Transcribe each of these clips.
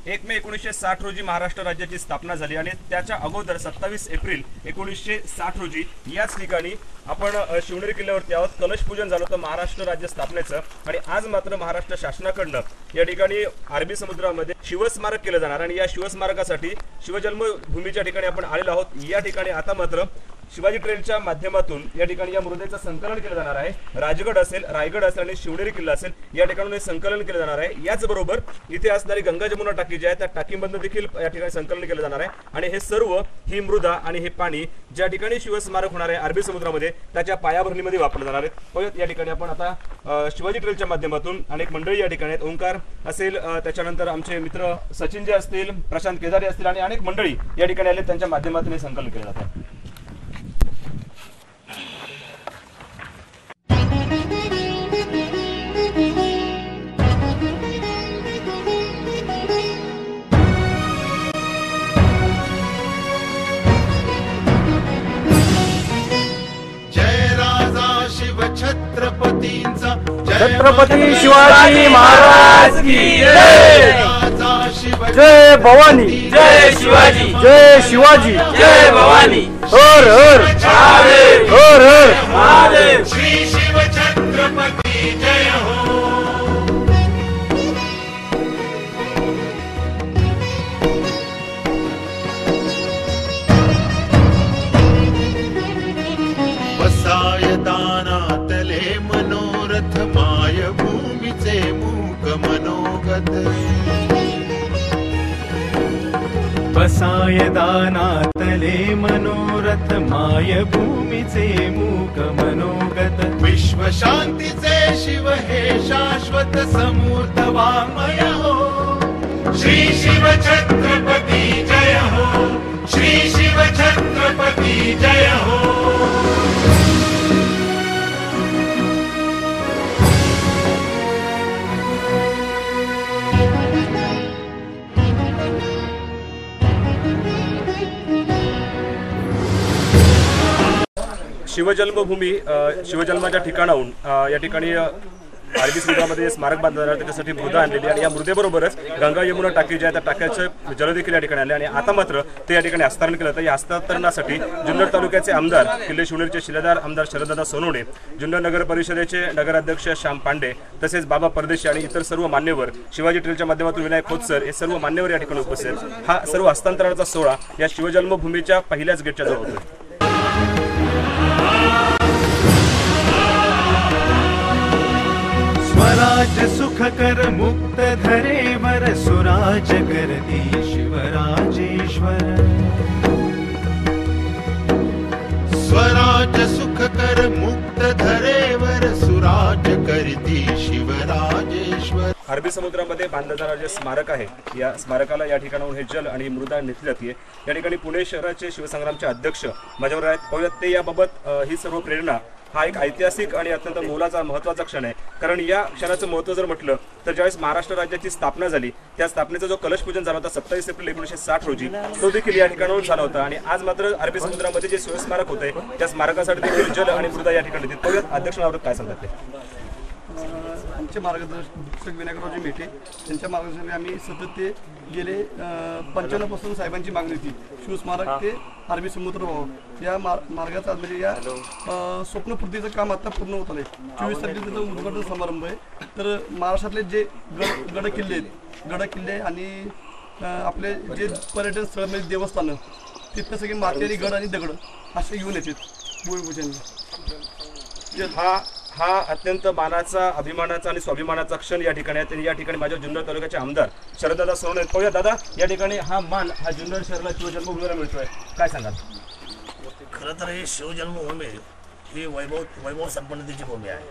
1 मे 1960 रोजी महाराष्ट्र राज्याची स्थापना झाली आणि त्याच्या अगोदर 27 एप्रिल 1960 रोजी याच ठिकाणी आपण शिवनेरी किल्ल्यावरती आहोत. कलश पूजन झालं होतं महाराष्ट्र राज्य स्थापनेचं आणि आज मात्र महाराष्ट्र शासनाकडनं या ठिकाणी अरबी समुद्रामध्ये शिवस्मारक केलं जाणार आणि या शिवस्मारकासाठी शिवजन्मभूमीच्या ठिकाणी आपण आलेलो आहोत. या ठिकाणी आता मात्र शिवाजी ट्रेलच्या माध्यमातून या ठिकाणी या मृदेचं संकलन केलं जाणार आहे. राजगड असेल, रायगड असेल आणि शिवनेरी किल्ला असेल या ठिकाणी हे संकलन केलं जाणार आहे. याचबरोबर इथे असणारी गंगा जमुना टाकी जी आहे त्या टाकीमधून देखील या ठिकाणी संकलन केलं जाणार आहे आणि हे सर्व ही मृदा आणि हे पाणी ज्या ठिकाणी शिवस्मारक होणार आहे अरबी समुद्रामध्ये त्याच्या पायाभरणीमध्ये वापरले जाणार आहेत. या ठिकाणी आपण आता शिवाजी ट्रेलच्या माध्यमातून अनेक मंडळी या ठिकाणी आहेत. ओंकार असेल, त्याच्यानंतर आमचे मित्र सचिन जे असतील, प्रशांत केदारे असतील आणि अनेक मंडळी या ठिकाणी आले. त्यांच्या माध्यमातून हे संकलन केलं जातं. छत्रपती शिवाजी महाराज की जय. जय भवानी, जय शिवाजी, जय शिवाजी, जय भवानी. हर हर महादेव, हर हर महादेव. श्री शिव छत्रपती जय हो. बसाय दानातले मनोरथ माय भूमीचे मूक मनोगत. बसाय दानातले मनोरथ माय भूमीचे मूक मनोगत. विश्व शांतीचे शिव हे शाश्वत समूर्त वाङ्मय हो. श्री शिव छत्रपती जय हो. श्री शिव छत्रपती जय हो. शिवजन्मभूमी शिवजन्माच्या ठिकाणाहून या ठिकाणी अरबी समुद्रामध्ये स्मारक बांधलं जाणार त्याच्यासाठी मृदा आणलेली आणि या मृदेबरोबरच गंगा यमुना टाकी जी आहे त्या टाक्याचं जल देखील या ठिकाणी आले आणि आता मात्र ते या ठिकाणी हस्तांतरण केलं जातं. या हस्तांतरणासाठी जुन्नर तालुक्याचे आमदार, किल्ले शिवनेरीचे शिलेदार आमदार शरददादा सोनवणे, जुन्नर नगर परिषदेचे नगराध्यक्ष श्याम पांडे तसेच बाबा परदेशी आणि इतर सर्व मान्यवर, शिवाजी ट्रेलच्या माध्यमातून विनायक खोतसर हे सर्व मान्यवर या ठिकाणी उपस्थित. हा सर्व हस्तांतरणाचा सोहळा या शिवजन्मभूमीच्या पहिल्याच गेटच्या जवळ होतो. स्वराज सुख कर मुक्त धरेवर सुराज करती शिवराजेश्वर. स्वराज सुख कर मुक्त धरेवर सुराज करती शिवराजेश्वर. अरबी समुद्रामध्ये बांधलं जाणारं जे स्मारक आहे या स्मारकाला या ठिकाणाहून हे जल आणि मृदा नेली जाते. या ठिकाणी पुणे शहराचे शिवसंग्रामचे अध्यक्ष माझ्यावर आहेत. ते याबाबत ही सर्व प्रेरणा हा एक ऐतिहासिक आणि अत्यंत मोलाचा महत्त्वाचा क्षण आहे. कारण या क्षणाचं महत्त्व जर म्हटलं तर ज्यावेळेस महाराष्ट्र राज्याची स्थापना झाली त्या स्थापनेचा जो कलश पूजन झाला होता 27 एप्रिल 1960 रोजी तो देखील या ठिकाणाहून झाला होता आणि आज मात्र अरबी समुद्रामध्ये जे शिवस्मारक होते त्या स्मारकासाठी देखील जल आणि मृदा या ठिकाणी देत. अध्यक्ष काय सांगतात ते? आमचे मार्गदर्शक विनायकरावजी मेटे त्यांच्या मार्गदर्शनाने आम्ही सतत ते गेले 95 पासून साहेबांची मागणी होती शिवस्मारक ते अरबी समुद्र व्हावं. या मार्गाचा म्हणजे या स्वप्नपूर्तीचं काम आता पूर्ण होत आहे. 24 तारखेचा जो उद्घाटन समारंभ आहे. तर महाराष्ट्रातले जे गड किल्ले आहेत, गड किल्ले आणि आपले जे पर्यटन स्थळ म्हणजे देवस्थानं तिथं सगळे मातेरी गड आणि दगड असे घेऊन येतात भूमिपूजनला. हा अत्यंत मानाचा, अभिमानाचा आणि स्वाभिमानाचा क्षण या ठिकाणी आहे. या ठिकाणी माझ्या जुन्नर तालुक्याचे आमदार शरददादा सोनवणे. पाहूया दादा, या ठिकाणी हा मान हा जुन्नर शहराला शिवजन्मभूमीला मिळतोय, काय सांगाल? खरं तर ही शिवजन्मभूमी ही वैभव संपन्नतेची भूमी आहे.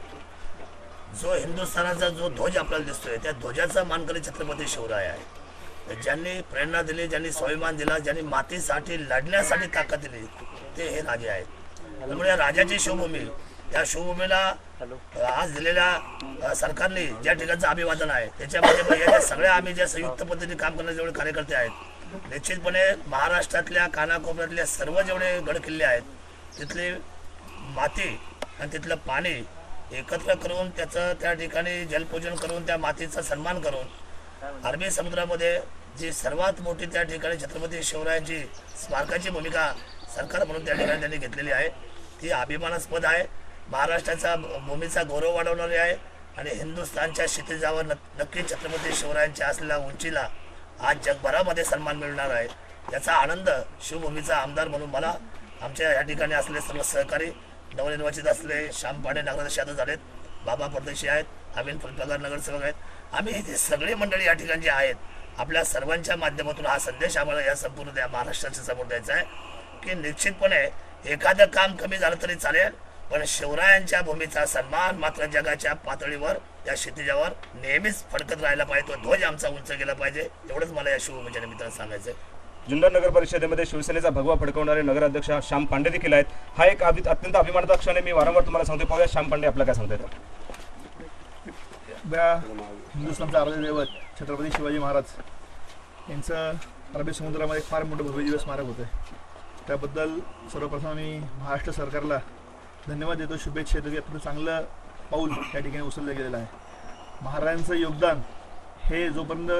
जो हिंदुस्थानाचा जो ध्वज आपल्याला दिसतोय त्या ध्वजाचा मानकरी छत्रपती शिवराय आहे. ज्यांनी प्रेरणा दिली, ज्यांनी स्वाभिमान दिला, ज्यांनी मातीसाठी लढण्यासाठी ताकद दिली ते हे राजे आहेत. त्यामुळे या राजाची शिवभूमी, या शिवभूमीला आज दिलेल्या सरकारने ज्या ठिकाणचं अभिवादन आहे त्याच्यामध्ये सगळ्या आम्ही ज्या संयुक्त पद्धतीने काम करणारे जेवढे कार्यकर्ते आहेत निश्चितपणे महाराष्ट्रातल्या कानाकोपऱ्यातल्या सर्व जेवढे गड किल्ले आहेत तिथली माती आणि तिथलं पाणी एकत्र करून त्याचं त्या ठिकाणी जलपूजन करून त्या मातीचा सन्मान करून अरबी समुद्रामध्ये जी सर्वात मोठी त्या ठिकाणी छत्रपती शिवरायांची स्मारकाची भूमिका सरकार म्हणून त्या ठिकाणी त्यांनी घेतलेली आहे, ती अभिमानास्पद आहे. महाराष्ट्राचा भूमीचा गौरव वाढवणारी आहे आणि हिंदुस्थानच्या क्षितिजावर नक्की छत्रपती शिवरायांच्या असलेल्या उंचीला आज जगभरामध्ये सन्मान मिळणार आहे. याचा आनंद शिवभूमीचा आमदार म्हणून मला आमच्या या ठिकाणी असलेले सर्व सहकारी नवनिर्वाचित असलेले श्याम पांडे नगराध्यक्ष यादव झालेत, बाबा परदेशी आहेत, अरविंद फुलपगार नगरसेवक आहेत, आम्ही इथे सगळी मंडळी या ठिकाणी जी आहेत, आपल्या सर्वांच्या माध्यमातून हा संदेश आम्हाला या संपूर्ण त्या महाराष्ट्राच्या समोर द्यायचा आहे की निश्चितपणे एखादं काम कमी झालं तरी चालेल, पण शिवरायांच्या भूमीचा सन्मान मात्र जगाच्या पातळीवर त्या क्षितिजावर नेहमीच फडकत राहायला पाहिजे. तो ध्वज आमचा उंच गेला पाहिजे, एवढंच मला या शिवभूमीच्या निमित्तानं सांगायचं आहे. जुन्नर नगर परिषदेमध्ये शिवसेनेचा भगवा फडकवणारे नगराध्यक्ष श्याम पांडे देखील आहेत. हा एक अत्यंत अभिमानाचा क्षण आहे. मी वारंवार तुम्हाला सांगतो. पाहूया श्याम पांडे आपल्याला काय सांगता येतं. हिंदुस्थानचा आराध्य दैवत छत्रपती शिवाजी महाराज यांचं अरबी समुद्रामध्ये फार मोठं भव्य स्मारक होतं. त्याबद्दल सर्वप्रथम मी महाराष्ट्र सरकारला धन्यवाद देतो, शुभेच्छा देतो की आपलं चांगलं पाऊल या ठिकाणी उचललं गेलेलं आहे. महाराजांचं योगदान हे जोपर्यंत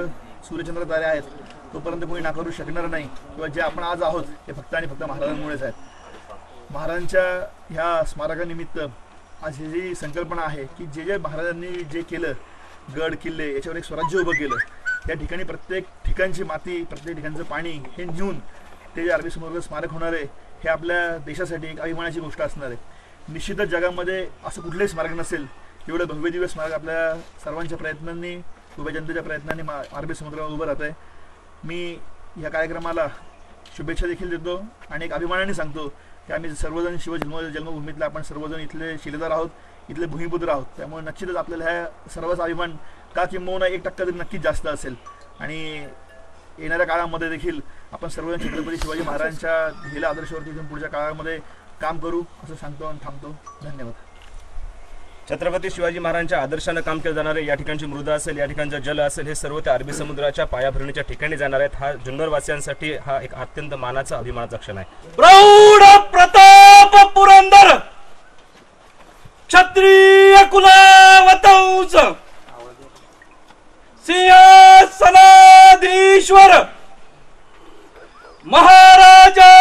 सूर्यचंद्र तारे आहेत तोपर्यंत कोणी नाकारू शकणार नाही, किंवा जे आपण आज आहोत हे फक्त आणि फक्त महाराजांमुळेच आहेत. महाराजांच्या ह्या स्मारकानिमित्त आज ही जी संकल्पना आहे की जे जे महाराजांनी जे केलं, गड किल्ले याच्यावर एक स्वराज्य उभं केलं, त्या ठिकाणी प्रत्येक ठिकाणची माती, प्रत्येक ठिकाणचं पाणी हे नेऊन ते जे अरबी समुद्र स्मारक होणार आहे हे आपल्या देशासाठी एक अभिमानाची गोष्ट असणार आहे. निश्चितच जगामध्ये असं कुठलंही स्मारक नसेल एवढं भव्य दिव्य स्मारक आपल्या सर्वांच्या प्रयत्नांनी, उभ्या जनतेच्या प्रयत्नांनी अरबी समुद्रावर उभं राहत आहे. मी या कार्यक्रमाला शुभेच्छा देखील देतो आणि एक अभिमानाने सांगतो की आम्ही सर्वजण जन्मभूमीतले आपण सर्वजण इथले शिलेदार आहोत, इथले भूमिपुत्र आहोत. त्यामुळे निश्चितच आपल्याला ह्या सर्वच अभिमान का किंबहुना 1% तरी नक्कीच जास्त असेल आणि येणाऱ्या काळामध्ये देखील आपण सर्वजण छत्रपती शिवाजी महाराजांच्या दिलेल्या आदर्शावरती इथून पुढच्या काळामध्ये काम करू असं सांगतो आणि थांबतो. धन्यवाद. छत्रपती शिवाजी महाराजांच्या आदर्शानं काम केलं जाणार आहे. या ठिकाणची मृदा असेल, या ठिकाणचं जल असेल, हे सर्व त्या अरबी समुद्राच्या पायाभरणीच्या ठिकाणी जाणार आहेत. हा जुन्नरवासियांसाठी हा एक अत्यंत मानाचा अभिमानाचा क्षण आहे. प्रौढ प्रताप पुरंदर क्षत्रिय कुलवतंस सिंहासनाधीश्वर महाराजाधिराज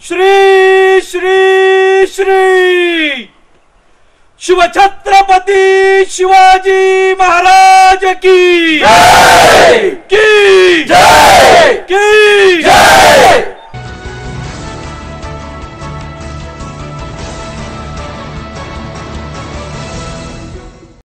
श्री श्री श्री शिवछत्रपती शिवाजी महाराज की जय की जय की जय.